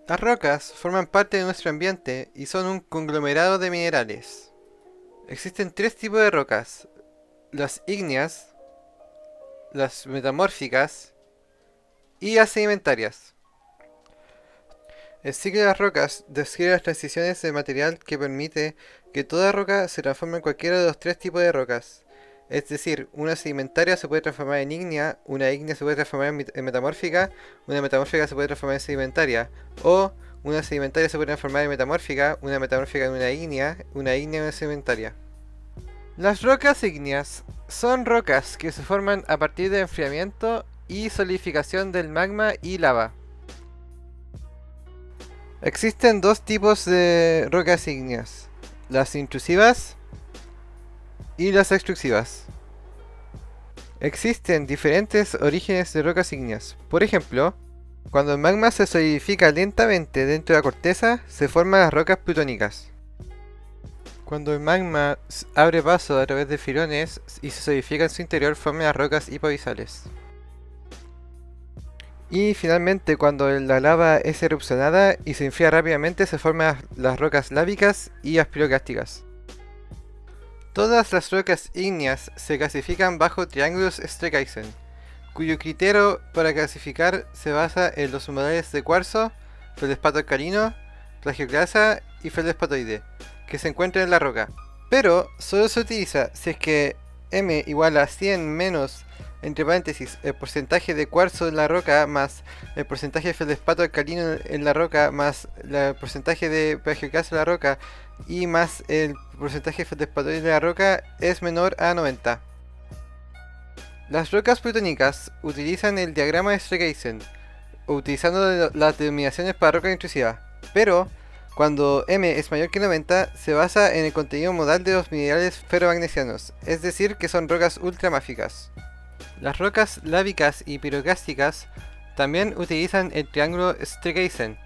Las rocas forman parte de nuestro ambiente y son un conglomerado de minerales. Existen tres tipos de rocas: las ígneas, las metamórficas y las sedimentarias. El ciclo de las rocas describe las transiciones de material que permite que toda roca se transforme en cualquiera de los tres tipos de rocas. Es decir, una sedimentaria se puede transformar en ígnea, una ígnea se puede transformar en metamórfica, una metamórfica se puede transformar en sedimentaria, o una sedimentaria se puede transformar en metamórfica, una metamórfica en una ígnea en una sedimentaria. Las rocas ígneas son rocas que se forman a partir de enfriamiento y solidificación del magma y lava. Existen dos tipos de rocas ígneas: las intrusivas y las extrusivas. Existen diferentes orígenes de rocas ígneas. Por ejemplo, cuando el magma se solidifica lentamente dentro de la corteza, se forman las rocas plutónicas. Cuando el magma abre paso a través de filones y se solidifica en su interior, forman las rocas hipoabisales. Y finalmente, cuando la lava es erupcionada y se enfría rápidamente, se forman las rocas lábicas y las piroclásticas. Todas las rocas ígneas se clasifican bajo triángulos Streckheisen, cuyo criterio para clasificar se basa en los humedales de cuarzo, feldespato alcalino, plagioclasa y feldespatoide, que se encuentran en la roca. Pero solo se utiliza si es que m igual a 100 menos, entre paréntesis, el porcentaje de cuarzo en la roca más el porcentaje de feldespato alcalino en la roca más el porcentaje de plagioclasa en la roca y más el porcentaje de feldespatoide de la roca es menor a 90. Las rocas plutónicas utilizan el diagrama de Streckheisen, utilizando las denominaciones para roca intrusiva, pero cuando m es mayor que 90 se basa en el contenido modal de los minerales ferromagnesianos, es decir que son rocas ultramáficas. Las rocas lábicas y piroclásticas también utilizan el triángulo Streckheisen,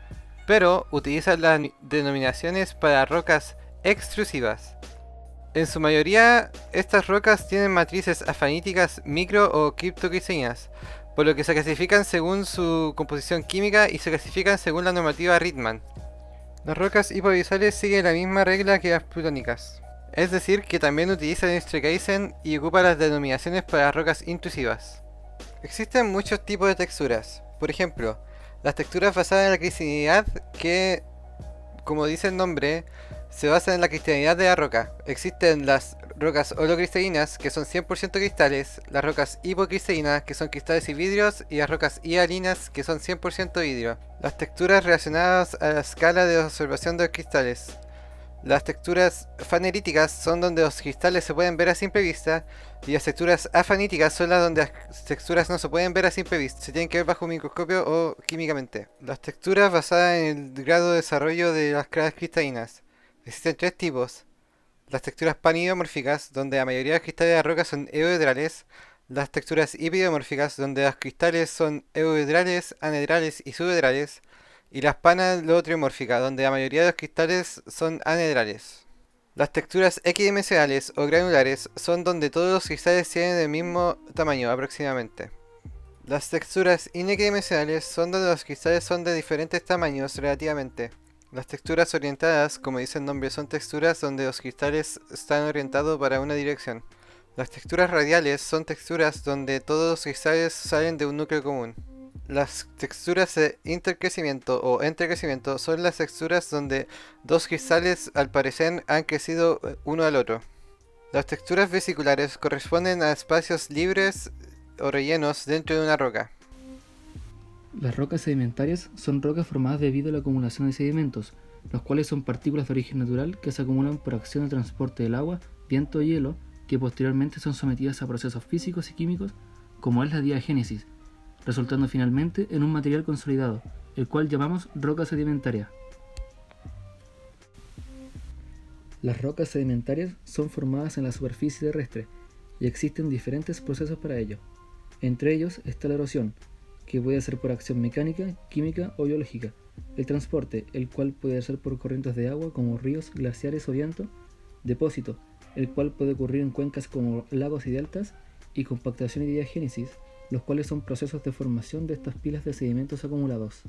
pero utilizan las denominaciones para rocas extrusivas. En su mayoría, estas rocas tienen matrices afaníticas micro o criptocristalinas, por lo que se clasifican según su composición química y se clasifican según la normativa Ritman. Las rocas hipoabisales siguen la misma regla que las plutónicas, es decir, que también utilizan el Streckheisen y ocupan las denominaciones para las rocas intrusivas. Existen muchos tipos de texturas. Por ejemplo, las texturas basadas en la cristalinidad que, como dice el nombre, se basan en la cristalinidad de la roca. Existen las rocas holocristalinas, que son 100% cristales, las rocas hipocristalinas, que son cristales y vidrios, y las rocas hialinas, que son 100% vidrio. Las texturas relacionadas a la escala de observación de los cristales. Las texturas faneríticas son donde los cristales se pueden ver a simple vista, y las texturas afaníticas son las donde las texturas no se pueden ver a simple vista, se tienen que ver bajo un microscopio o químicamente. Las texturas basadas en el grado de desarrollo de las caras cristalinas. Existen tres tipos: las texturas panidiomórficas, donde la mayoría de los cristales de la roca son euhidrales; las texturas hipidiomórficas, donde los cristales son euhidrales, anhedrales y subhidrales; y las panalotriomórficas, donde la mayoría de los cristales son anhedrales. Las texturas equidimensionales o granulares son donde todos los cristales tienen el mismo tamaño aproximadamente. Las texturas inequidimensionales son donde los cristales son de diferentes tamaños relativamente. Las texturas orientadas, como dice el nombre, son texturas donde los cristales están orientados para una dirección. Las texturas radiales son texturas donde todos los cristales salen de un núcleo común. Las texturas de intercrecimiento o entrecrecimiento son las texturas donde dos cristales al parecer han crecido uno al otro. Las texturas vesiculares corresponden a espacios libres o rellenos dentro de una roca. Las rocas sedimentarias son rocas formadas debido a la acumulación de sedimentos, los cuales son partículas de origen natural que se acumulan por acción de transporte del agua, viento o hielo, que posteriormente son sometidas a procesos físicos y químicos, como es la diagénesis, resultando finalmente en un material consolidado, el cual llamamos roca sedimentaria. Las rocas sedimentarias son formadas en la superficie terrestre y existen diferentes procesos para ello. Entre ellos está la erosión, que puede ser por acción mecánica, química o biológica; el transporte, el cual puede ser por corrientes de agua como ríos, glaciares o viento; depósito, el cual puede ocurrir en cuencas como lagos y deltas; y compactación y diagénesis, los cuales son procesos de formación de estas pilas de sedimentos acumulados.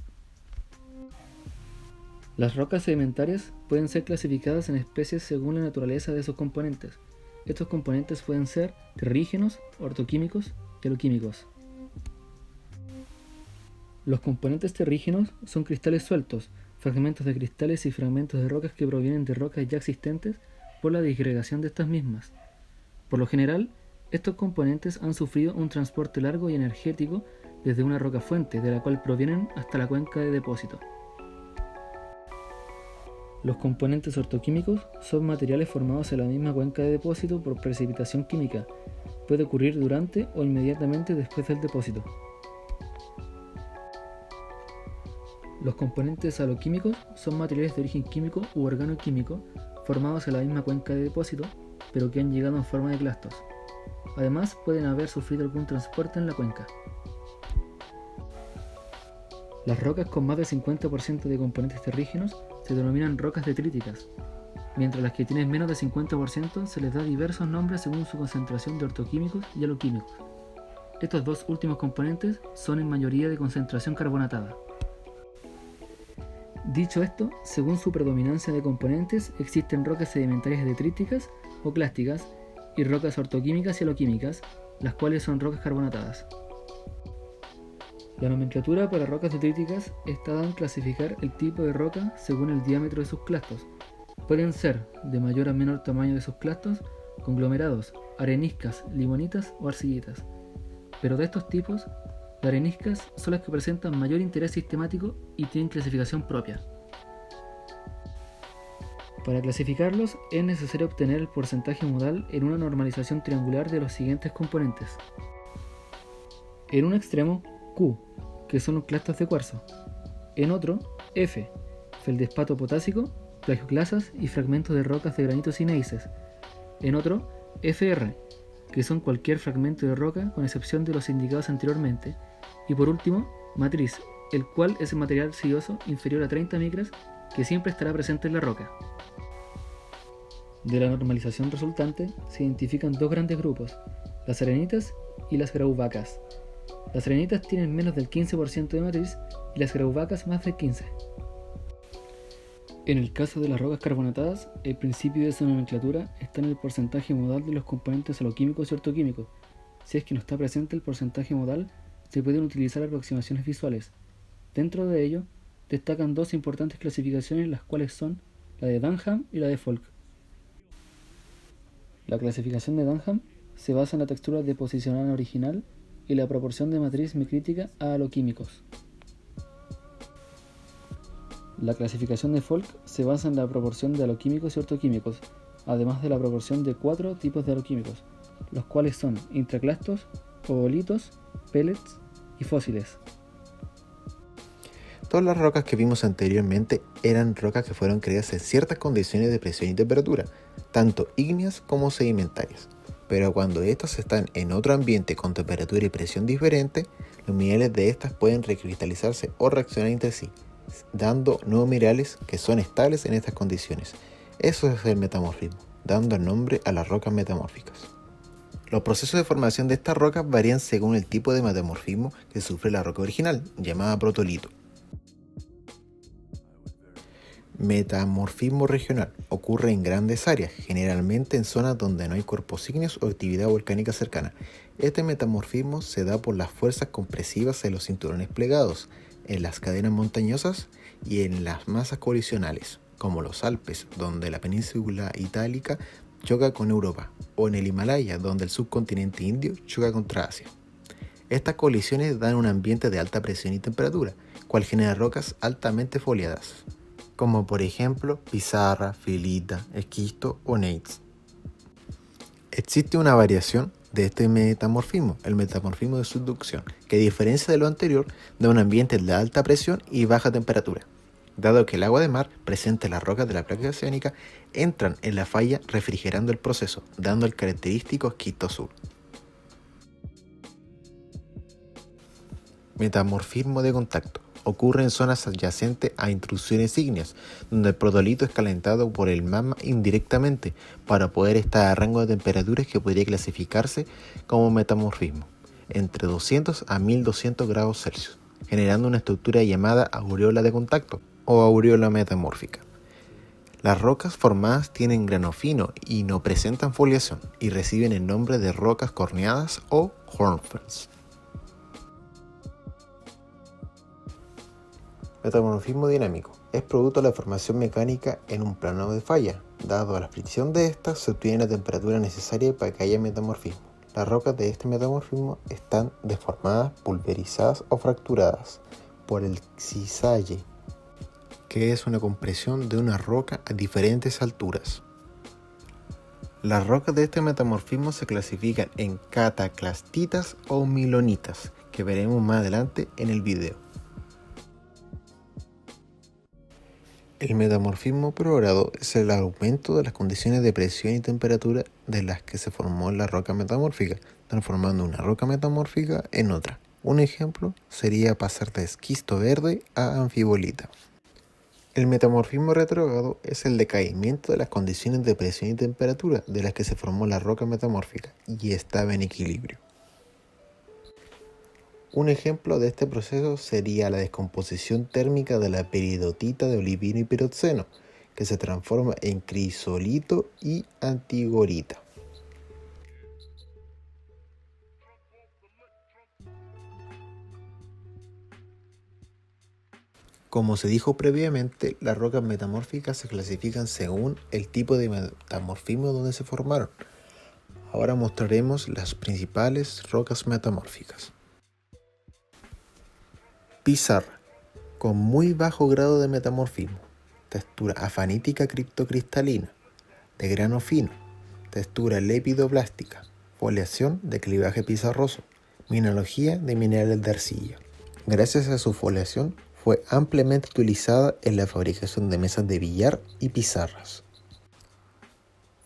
Las rocas sedimentarias pueden ser clasificadas en especies según la naturaleza de sus componentes. Estos componentes pueden ser terrígenos, ortoquímicos y aloquímicos. Los componentes terrígenos son cristales sueltos, fragmentos de cristales y fragmentos de rocas que provienen de rocas ya existentes por la disgregación de estas mismas. Por lo general, estos componentes han sufrido un transporte largo y energético desde una roca fuente de la cual provienen hasta la cuenca de depósito. Los componentes ortoquímicos son materiales formados en la misma cuenca de depósito por precipitación química. Puede ocurrir durante o inmediatamente después del depósito. Los componentes aloquímicos son materiales de origen químico u organoquímico formados en la misma cuenca de depósito, pero que han llegado en forma de clastos. Además, pueden haber sufrido algún transporte en la cuenca. Las rocas con más del 50% de componentes terrígenos se denominan rocas detríticas, mientras las que tienen menos del 50% se les da diversos nombres según su concentración de ortoquímicos y aloquímicos. Estos dos últimos componentes son en mayoría de concentración carbonatada. Dicho esto, según su predominancia de componentes, existen rocas sedimentarias detríticas o clásticas y rocas ortoquímicas y aloquímicas, las cuales son rocas carbonatadas. La nomenclatura para rocas detríticas está dada en clasificar el tipo de roca según el diámetro de sus clastos. Pueden ser, de mayor a menor tamaño de sus clastos, conglomerados, areniscas, limonitas o arcillitas. Pero de estos tipos, las areniscas son las que presentan mayor interés sistemático y tienen clasificación propia. Para clasificarlos es necesario obtener el porcentaje modal en una normalización triangular de los siguientes componentes. En un extremo, Q, que son los clastos de cuarzo. En otro, F, feldespato potásico, plagioclasas y fragmentos de rocas de granitos y gneisses. En otro, FR, que son cualquier fragmento de roca con excepción de los indicados anteriormente. Y por último, matriz, el cual es el material arcilloso inferior a 30 micras que siempre estará presente en la roca. De la normalización resultante se identifican dos grandes grupos, las arenitas y las grauvacas. Las arenitas tienen menos del 15% de matriz y las grauvacas más del 15%. En el caso de las rocas carbonatadas, el principio de esa nomenclatura está en el porcentaje modal de los componentes aloquímicos y ortoquímicos. Si es que no está presente el porcentaje modal, se pueden utilizar aproximaciones visuales. Dentro de ello, destacan dos importantes clasificaciones, las cuales son la de Dunham y la de Folk. La clasificación de Dunham se basa en la textura deposicional original y la proporción de matriz micrítica a aloquímicos. La clasificación de Folk se basa en la proporción de aloquímicos y ortoquímicos, además de la proporción de 4 tipos de aloquímicos, los cuales son intraclastos, oolitos, pellets y fósiles. Todas las rocas que vimos anteriormente eran rocas que fueron creadas en ciertas condiciones de presión y temperatura, tanto ígneas como sedimentarias. Pero cuando estas están en otro ambiente con temperatura y presión diferente, los minerales de estas pueden recristalizarse o reaccionar entre sí, dando nuevos minerales que son estables en estas condiciones. Eso es el metamorfismo, dando nombre a las rocas metamórficas. Los procesos de formación de estas rocas varían según el tipo de metamorfismo que sufre la roca original, llamada protolito. Metamorfismo regional ocurre en grandes áreas, generalmente en zonas donde no hay cuerpos ígneos o actividad volcánica cercana. Este metamorfismo se da por las fuerzas compresivas en los cinturones plegados, en las cadenas montañosas y en las masas colisionales, como los Alpes, donde la península itálica choca con Europa, o en el Himalaya, donde el subcontinente indio choca contra Asia. Estas colisiones dan un ambiente de alta presión y temperatura, cual genera rocas altamente foliadas, como por ejemplo pizarra, filita, esquisto o gneiss. Existe una variación de este metamorfismo, el metamorfismo de subducción, que a diferencia de lo anterior, da un ambiente de alta presión y baja temperatura. Dado que el agua de mar presente en las rocas de la placa oceánica entran en la falla refrigerando el proceso, dando el característico esquisto azul. Metamorfismo de contacto. Ocurre en zonas adyacentes a intrusiones ígneas, donde el protolito es calentado por el magma indirectamente para poder estar a rango de temperaturas que podría clasificarse como metamorfismo, entre 200 a 1200 grados Celsius, generando una estructura llamada aureola de contacto, o aureola metamórfica. Las rocas formadas tienen grano fino y no presentan foliación y reciben el nombre de rocas corneadas o hornfels. Metamorfismo dinámico. Es producto de la formación mecánica en un plano de falla. Dado a la fricción de esta, se obtiene la temperatura necesaria para que haya metamorfismo. Las rocas de este metamorfismo están deformadas, pulverizadas o fracturadas por el cisalle, que es una compresión de una roca a diferentes alturas. Las rocas de este metamorfismo se clasifican en cataclastitas o milonitas, que veremos más adelante en el video. El metamorfismo progrado es el aumento de las condiciones de presión y temperatura de las que se formó la roca metamórfica, transformando una roca metamórfica en otra. Un ejemplo sería pasar de esquisto verde a anfibolita. El metamorfismo retrógrado es el decaimiento de las condiciones de presión y temperatura de las que se formó la roca metamórfica y estaba en equilibrio. Un ejemplo de este proceso sería la descomposición térmica de la peridotita de olivino y piroxeno, que se transforma en crisolito y antigorita. Como se dijo previamente, las rocas metamórficas se clasifican según el tipo de metamorfismo donde se formaron. Ahora mostraremos las principales rocas metamórficas. Pizarra, con muy bajo grado de metamorfismo, textura afanítica criptocristalina, de grano fino, textura lepidoblástica, foliación de clivaje pizarroso, mineralogía de minerales de arcilla. Gracias a su foliación fue ampliamente utilizada en la fabricación de mesas de billar y pizarras.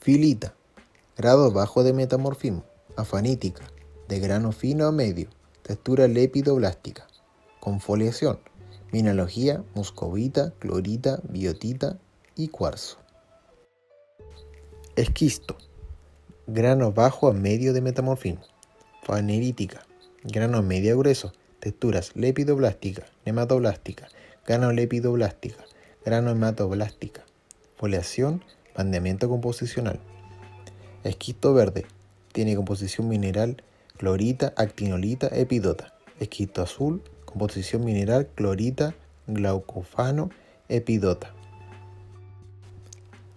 Filita, grado bajo de metamorfismo, afanítica, de grano fino a medio, textura lepidoblástica, con foliación, mineralogía, muscovita, clorita, biotita y cuarzo. Esquisto, grano bajo a medio de metamorfismo, fanerítica, grano medio a grueso, texturas lepidoblástica, nematoblástica, grano lepidoblástica, grano hematoblástica, foliación, bandeamiento composicional. Esquisto verde, tiene composición mineral, clorita, actinolita, epidota. Esquisto azul, composición mineral, clorita, glaucofano, epidota.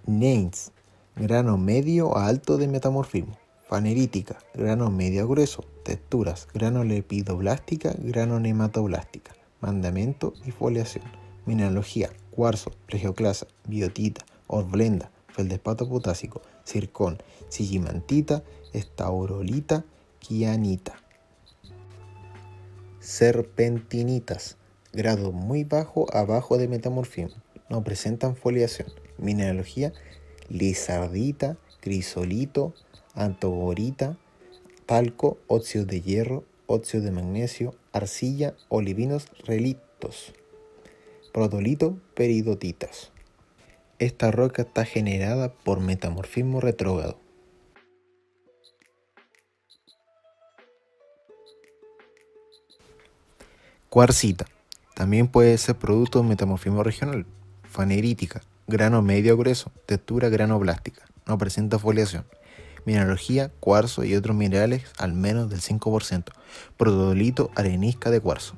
Gneiss, grano medio a alto de metamorfismo, fanerítica, grano medio a grueso, texturas, grano lepidoblástica, grano nematoblástica, mandamiento y foliación, mineralogía, cuarzo, plagioclasa, biotita, horblenda, feldespato potásico, zircón, sigimantita, estaurolita, kianita. Serpentinitas, grado muy bajo abajo de metamorfismo, no presentan foliación, mineralogía, lizardita, crisolito, antogorita, talco, óxido de hierro, óxido de magnesio, arcilla, olivinos relictos, protolito, peridotitas. Esta roca está generada por metamorfismo retrógrado. Cuarcita, también puede ser producto de metamorfismo regional. Fanerítica, grano medio grueso, textura granoblástica, no presenta foliación. Mineralogía, cuarzo y otros minerales al menos del 5%. Protodolito, arenisca de cuarzo.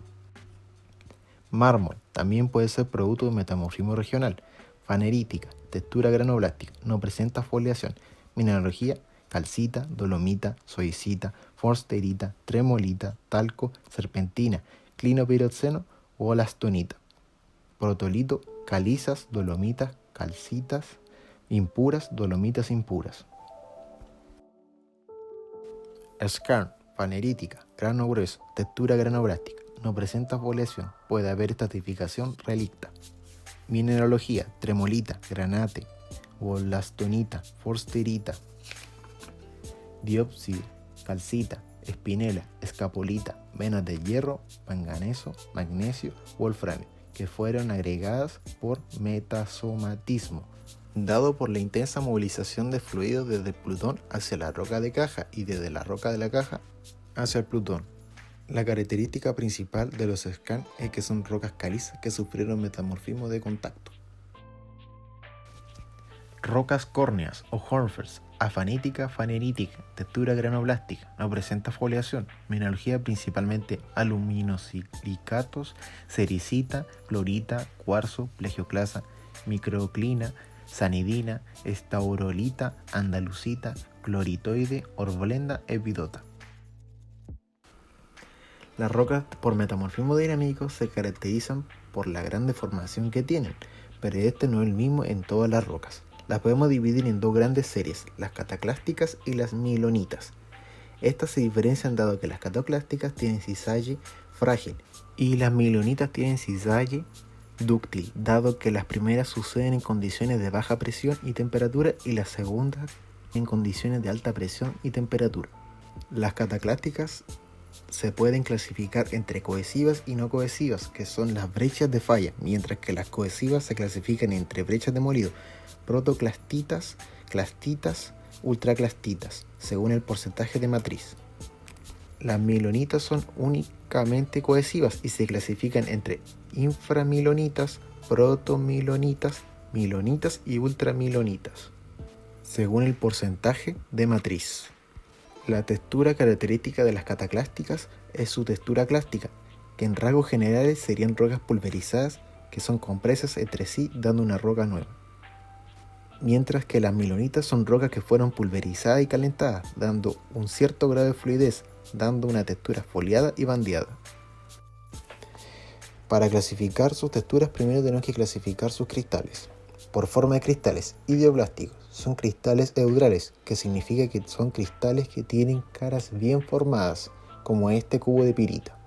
Mármol, también puede ser producto de metamorfismo regional. Fanerítica, textura granoblástica, no presenta foliación. Mineralogía, calcita, dolomita, zoisita, forsterita, tremolita, talco, serpentina, clinopiroxeno o alastonita. Protolito, calizas, dolomitas, calcitas impuras, dolomitas impuras. Skarn, fanerítica, grano grueso, textura granoblástica, no presenta foliación, puede haber estratificación relicta. Mineralogía, tremolita, granate, wolastonita, forsterita, diópsido, calcita, espinela, escapolita, venas de hierro, manganeso, magnesio, wolframio, que fueron agregadas por metasomatismo, dado por la intensa movilización de fluidos desde el Plutón hacia la roca de caja y desde la roca de la caja hacia el Plutón. La característica principal de los skarn es que son rocas calizas que sufrieron metamorfismo de contacto. Rocas córneas o hornfels, afanítica, fanerítica, textura granoblástica, no presenta foliación, mineralogía principalmente aluminosilicatos, sericita, clorita, cuarzo, plagioclasa, microclina, sanidina, estaurolita, andalusita, cloritoide, orblenda, epidota. Las rocas por metamorfismo dinámico se caracterizan por la gran deformación que tienen, pero este no es el mismo en todas las rocas. Las podemos dividir en dos grandes series, las cataclásticas y las milonitas. Estas se diferencian dado que las cataclásticas tienen cisalle frágil y las milonitas tienen cisalle dúctil, dado que las primeras suceden en condiciones de baja presión y temperatura y las segundas en condiciones de alta presión y temperatura. Las cataclásticas se pueden clasificar entre cohesivas y no cohesivas, que son las brechas de falla, mientras que las cohesivas se clasifican entre brechas de molido, protoclastitas, clastitas, ultraclastitas, según el porcentaje de matriz. Las milonitas son únicamente cohesivas y se clasifican entre inframilonitas, protomilonitas, milonitas y ultramilonitas, según el porcentaje de matriz. La textura característica de las cataclásticas es su textura clástica, que en rasgos generales serían rocas pulverizadas que son compresas entre sí dando una roca nueva. Mientras que las milonitas son rocas que fueron pulverizadas y calentadas, dando un cierto grado de fluidez, dando una textura foliada y bandeada. Para clasificar sus texturas primero tenemos que clasificar sus cristales. Por forma de cristales idioblásticos, son cristales eudrales, que significa que son cristales que tienen caras bien formadas, como este cubo de pirita.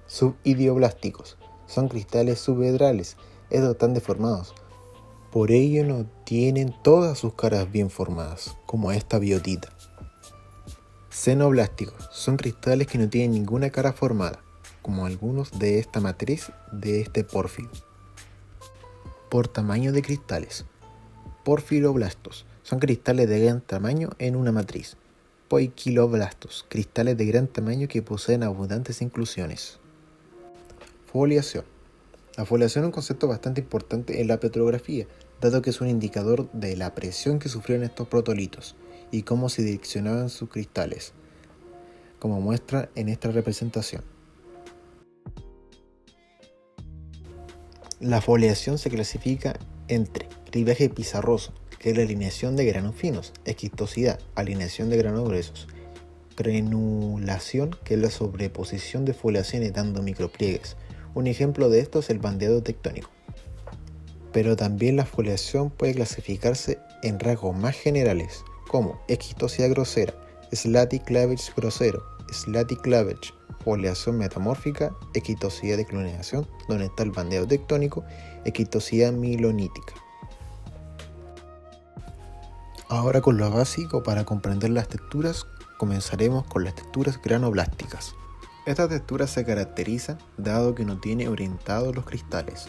Subidioblásticos, son cristales subedrales, estos están deformados. Por ello no tienen todas sus caras bien formadas, como esta biotita. Xenoblásticos, son cristales que no tienen ninguna cara formada, como algunos de esta matriz de este pórfido. Por tamaño de cristales. Porfiroblastos, son cristales de gran tamaño en una matriz. Poikiloblastos, cristales de gran tamaño que poseen abundantes inclusiones. Foliación. La foliación es un concepto bastante importante en la petrografía, dado que es un indicador de la presión que sufrieron estos protolitos y cómo se direccionaban sus cristales, como muestra en esta representación. La foliación se clasifica entre ribaje pizarroso, que es la alineación de granos finos, esquistosidad, alineación de granos gruesos, granulación, que es la sobreposición de foliaciones dando micropliegues. Un ejemplo de esto es el bandeado tectónico. Pero también la foliación puede clasificarse en rasgos más generales, como esquistosidad grosera, slaty cleavage grosero, slaty cleavage, foliación metamórfica, esquistosidad de clonación, donde está el bandeado tectónico, esquistosidad milonítica. Ahora, con lo básico para comprender las texturas, comenzaremos con las texturas granoblásticas. Esta textura se caracteriza dado que no tiene orientados los cristales.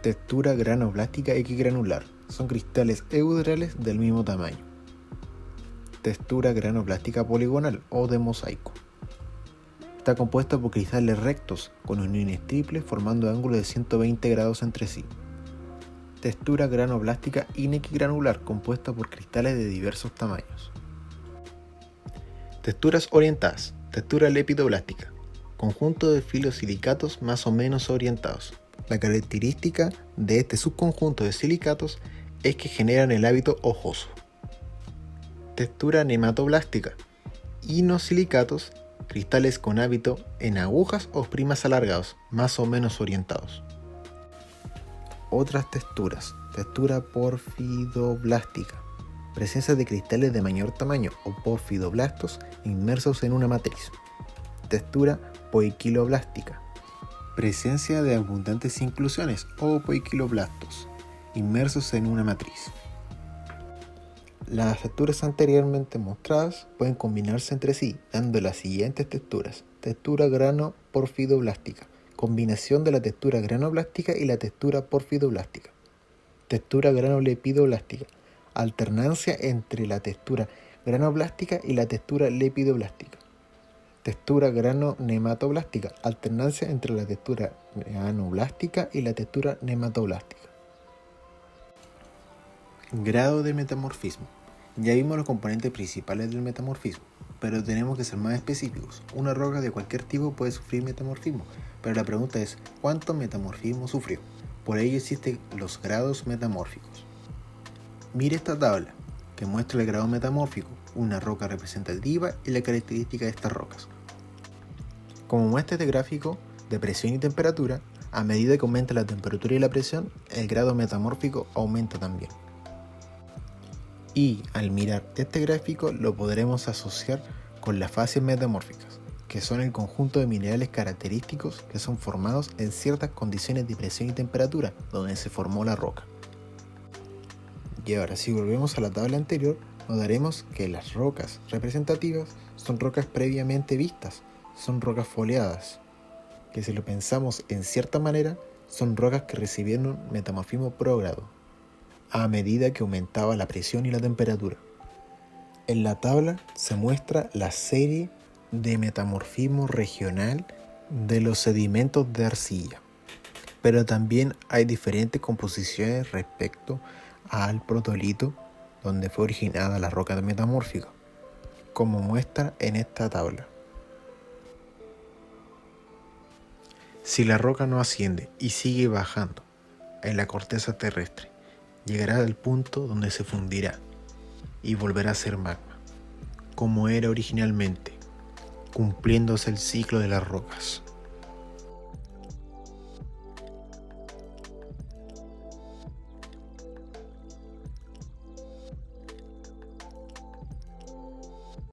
Textura granoblástica equigranular, son cristales eudrales del mismo tamaño. Textura granoblástica poligonal o de mosaico. Está compuesta por cristales rectos con uniones triples formando ángulos de 120 grados entre sí. Textura granoblástica inequigranular compuesta por cristales de diversos tamaños. Texturas orientadas. Textura lepidoblástica, conjunto de filosilicatos más o menos orientados. La característica de este subconjunto de silicatos es que generan el hábito hojoso. Textura nematoblástica, inosilicatos, cristales con hábito en agujas o primas alargados, más o menos orientados. Otras texturas. Textura porfidoblástica, presencia de cristales de mayor tamaño o porfidoblastos inmersos en una matriz. Textura poiquiloblástica, presencia de abundantes inclusiones o poiquiloblastos inmersos en una matriz. Las texturas anteriormente mostradas pueden combinarse entre sí, dando las siguientes texturas. Textura grano-porfidoblástica, combinación de la textura granoblástica y la textura porfidoblástica. Textura granolepidoblástica, alternancia entre la textura granoblástica y la textura lepidoblástica. Textura grano-nematoblástica, alternancia entre la textura granoblástica y la textura nematoblástica. Grado de metamorfismo. Ya vimos los componentes principales del metamorfismo, pero tenemos que ser más específicos. Una roca de cualquier tipo puede sufrir metamorfismo, pero la pregunta es, ¿cuánto metamorfismo sufrió? Por ello existen los grados metamórficos. Mire esta tabla, que muestra el grado metamórfico, una roca representativa y la característica de estas rocas. Como muestra este gráfico de presión y temperatura, a medida que aumenta la temperatura y la presión, el grado metamórfico aumenta también. Y al mirar este gráfico lo podremos asociar con las fases metamórficas, que son el conjunto de minerales característicos que son formados en ciertas condiciones de presión y temperatura donde se formó la roca. Y ahora, si volvemos a la tabla anterior, notaremos que las rocas representativas son rocas previamente vistas, son rocas foliadas, que si lo pensamos en cierta manera, son rocas que recibieron metamorfismo progrado, a medida que aumentaba la presión y la temperatura. En la tabla se muestra la serie de metamorfismo regional de los sedimentos de arcilla, pero también hay diferentes composiciones respecto al protolito donde fue originada la roca metamórfica, como muestra en esta tabla. Si la roca no asciende y sigue bajando en la corteza terrestre, llegará al punto donde se fundirá y volverá a ser magma, como era originalmente, cumpliéndose el ciclo de las rocas.